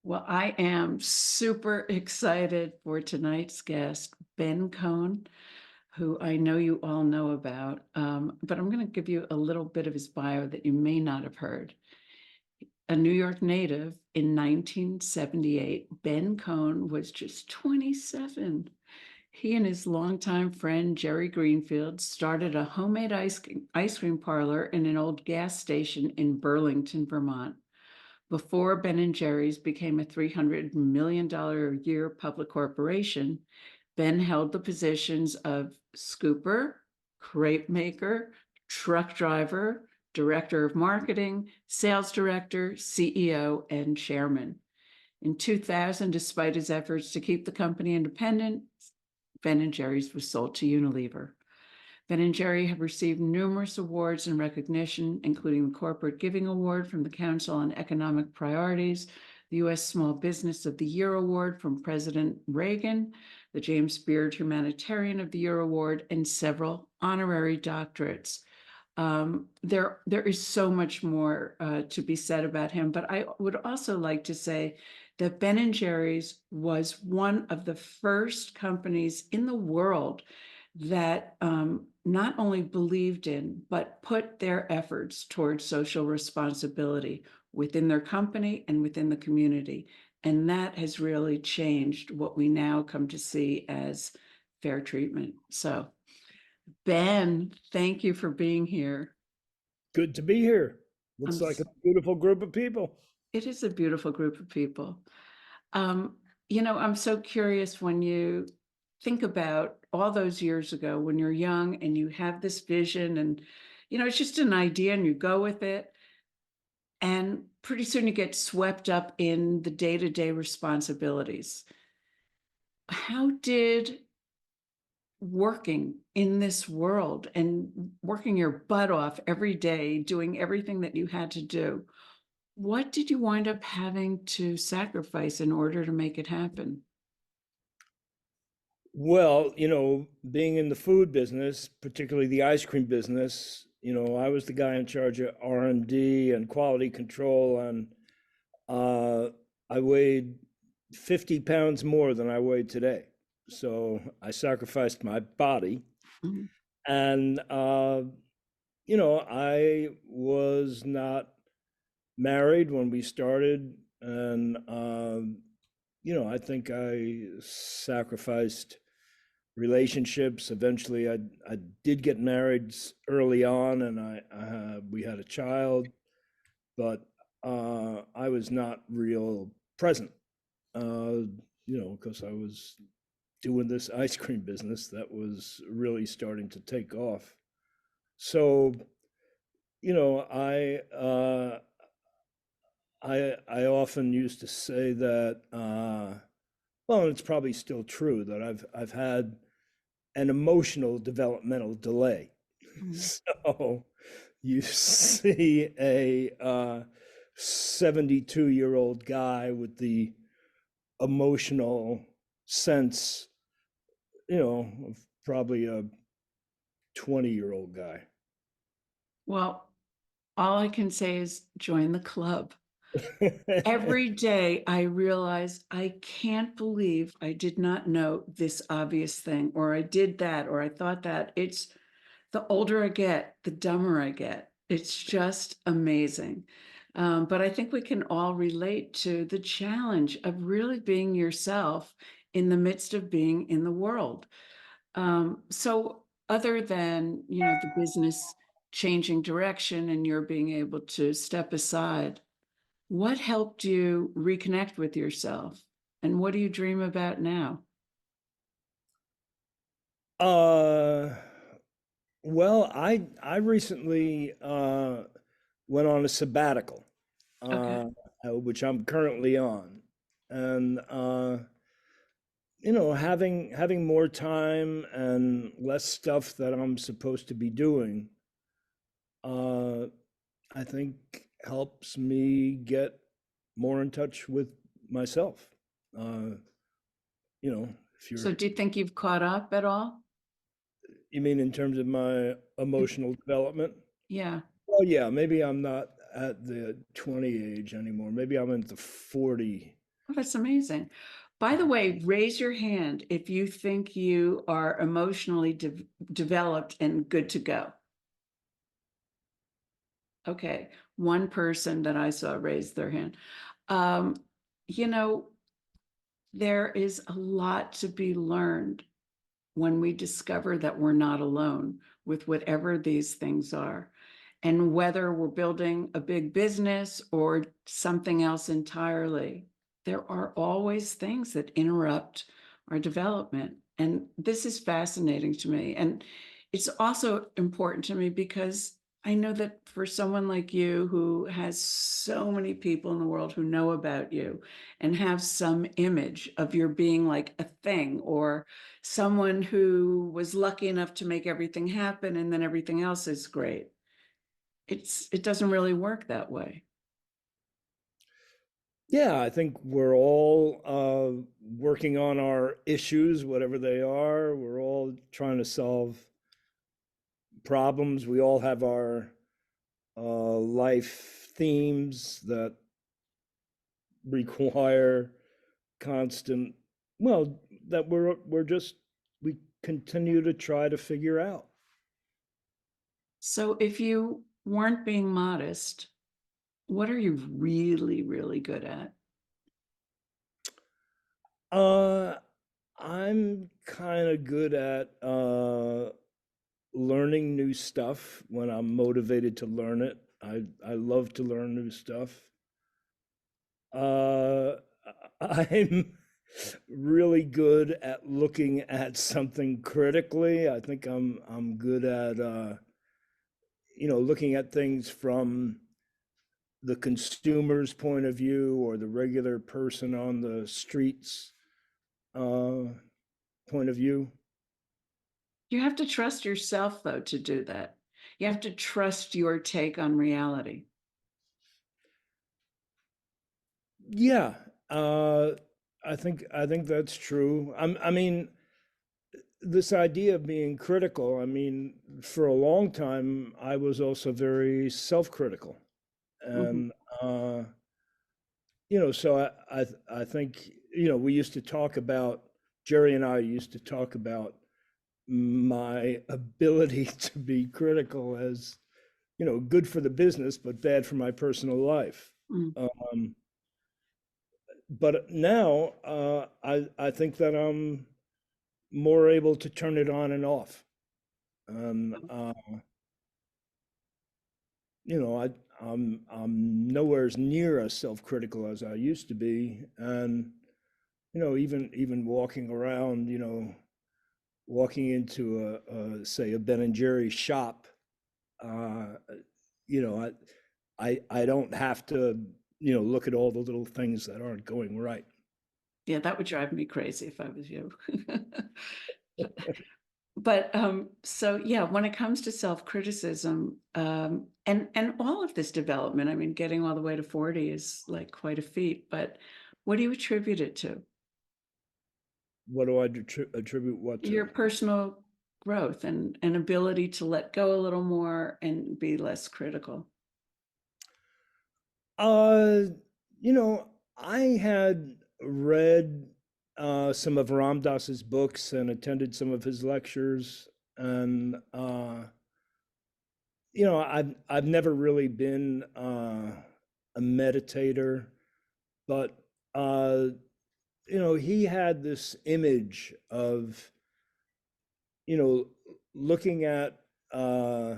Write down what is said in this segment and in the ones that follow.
Well, I am super excited for tonight's guest, Ben Cohen, who I know you all know about, but I'm going to give you a little bit of his bio that you may not have heard. A New York native in 1978, Ben Cohen was just 27. He and his longtime friend, Jerry Greenfield, started a homemade ice cream parlor in an old gas station in Burlington, Vermont. Before Ben and Jerry's became a $300 million a year public corporation, Ben held the positions of scooper, crepe maker, truck driver, director of marketing, sales director, CEO, and chairman. In 2000, despite his efforts to keep the company independent, Ben and Jerry's was sold to Unilever. Ben and Jerry have received numerous awards and recognition, including the Corporate Giving Award from the Council on Economic Priorities, the U.S. Small Business of the Year Award from President Reagan, the James Beard Humanitarian of the Year Award, and several honorary doctorates. There is so much more to be said about him, but I would also like to say that Ben and Jerry's was one of the first companies in the world that not only believed in, but put their efforts towards social responsibility within their company and within the community. And that has really changed what we now come to see as fair treatment. So, Ben, thank you for being here. Good to be here. I'm, Looks like a beautiful group of people. it is a beautiful group of people. Um, I'm so curious when you think about all those years ago when you're young and you have this vision and, it's just an idea and you go with it. And pretty soon you get swept up in the day-to-day responsibilities. How did working in this world and working your butt off every day, doing everything that you had to do, what did you wind up having to sacrifice in order to make it happen? Well, being in the food business, particularly the ice cream business, I was the guy in charge of R&D and quality control, and I weighed 50 pounds more than I weigh today. So I sacrificed my body. Mhm. And, I was not married when we started. And, I think I sacrificed relationships. Eventually, I did get married early on, and we had a child, but I was not real present, because I was doing this ice cream business that was really starting to take off. So, you know, I uh, I often used to say that, well, and it's probably still true that I've had an emotional developmental delay. Mhm. So you see a 72-year-old guy with the emotional sense, of probably a 20-year-old guy. Well, all I can say is join the club. Every day I realize I can't believe I did not know this obvious thing, or I did that, or I thought that. It's the older I get, the dumber I get. It's just amazing. But I think we can all relate to the challenge of really being yourself in the midst of being in the world. So other than, the business changing direction and you're being able to step aside, what helped you reconnect with yourself? And what do you dream about now? uh, well, I recently went on a sabbatical, Okay. uh, which I'm currently on, and having more time and less stuff that I'm supposed to be doing, uh, I think helps me get more in touch with myself. Uh, if So you're, do you think you've caught up at all? you mean in terms of my It- emotional development? yeah. Well, yeah, maybe I'm not at the 20 age anymore. Maybe I'm at the 40. Oh, that's amazing. By the way, raise your hand if you think you are emotionally developed and good to go. Okay, one person that I saw raise their hand. Um, you know, there is a lot to be learned when we discover that we're not alone with whatever these things are. And whether we're building a big business or something else entirely, there are always things that interrupt our development. And this is fascinating to me. And it's also important to me because I know that for someone like you who has so many people in the world who know about you and have some image of your being like a thing or someone who was lucky enough to make everything happen and then everything else is great. It doesn't really work that way. Yeah, I think we're all working on our issues, whatever they are. We're all trying to solve problems. We all have our life themes that require constant, well, that we continue to try to figure out. So if you weren't being modest, what are you really, really good at? Uh, I'm kind of good at learning new stuff when I'm motivated to learn it. I love to learn new stuff. Uh, I'm really good at looking at something critically. I think I'm good at looking at things from the consumer's point of view or the regular person on the streets uh, point of view. You have to trust yourself, though, to do that. You have to trust your take on reality. Yeah, uh, I think that's true. I mean, this idea of being critical. I mean, for a long time, I was also very self-critical, Mhm. and so I think we used to talk about Jerry and I used to talk about my ability to be critical as good for the business but bad for my personal life. Mm. Um, but now I think that I'm more able to turn it on and off. And I'm nowhere near as self-critical as I used to be. And even walking around, walking into say a Ben and Jerry's shop, uh, you know, I don't have to look at all the little things that aren't going right. Yeah, that would drive me crazy if I was you. But so yeah, when it comes to self-criticism, and all of this development, I mean, getting all the way to 40 is like quite a feat, but what do you attribute it to? What do I attribute what Your to? personal growth and ability to let go a little more and be less critical. Uh, I had read some of Ram Dass's books and attended some of his lectures, and I've never really been a meditator, but uh, he had this image of you know looking at uh,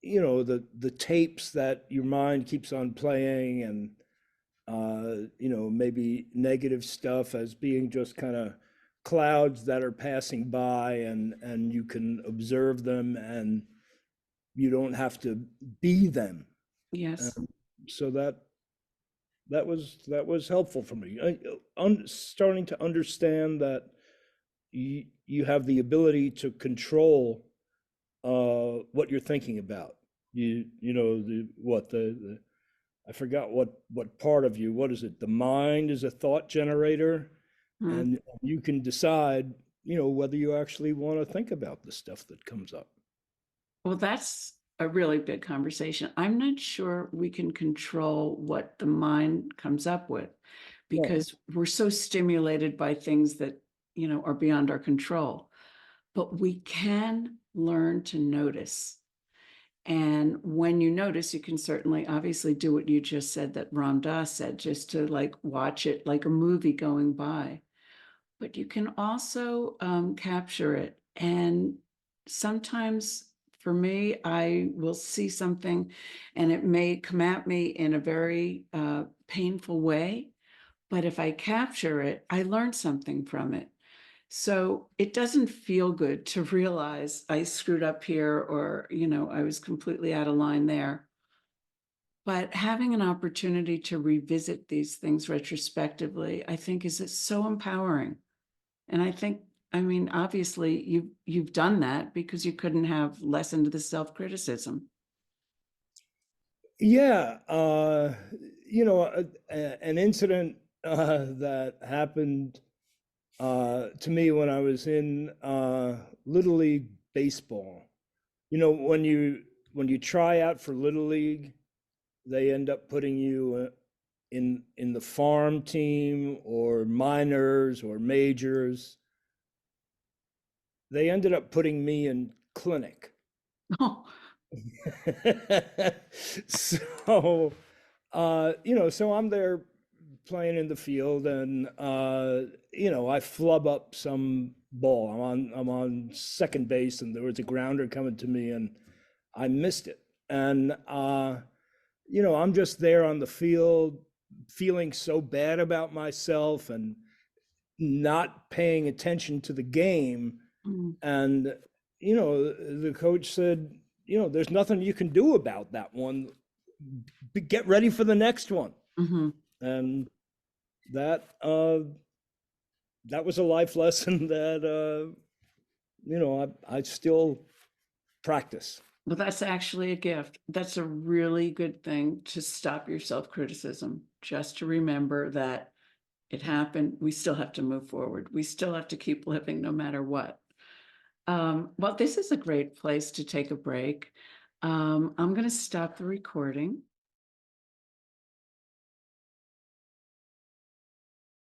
the tapes that your mind keeps on playing, and maybe negative stuff as being just kind of clouds that are passing by, and you can observe them and you don't have to be them. Yes. And so that was helpful for me. Starting to understand that you have the ability to control what you're thinking about. The I forgot what part of you. What is it? The mind is a thought generator, Mm. and you can decide, whether you actually want to think about the stuff that comes up. Well, that's a really big conversation. I'm not sure we can control what the mind comes up with, No. because we're so stimulated by things that, are beyond our control. But we can learn to notice. And when you notice, you can certainly obviously do what you just said that Ram Dass said, just to like watch it like a movie going by. But you can also capture it. And sometimes for me, I will see something and it may come at me in a very painful way. But if I capture it, I learn something from it. So it doesn't feel good to realize I screwed up here or, I was completely out of line there. But having an opportunity to revisit these things retrospectively, I think is so empowering. And I think, I mean, obviously you've done that because you couldn't have lessened the self-criticism. Yeah, an incident that happened to me when I was in Little League baseball. When you try out for Little League, they end up putting you in the farm team or minors or majors. They ended up putting me in clinic. Oh, So, so I'm there playing in the field, and I flub up some ball. I'm on second base, and there was a grounder coming to me, and I missed it. And I'm just there on the field, feeling so bad about myself and not paying attention to the game. mm, And the coach said, there's nothing you can do about that one. Get ready for the next one. mhm. And that was a life lesson that I still practice. Well, that's actually a gift. That's a really good thing to stop your self-criticism, just to remember that it happened. We still have to move forward. We still have to keep living no matter what. Well, this is a great place to take a break. I'm going to stop the recording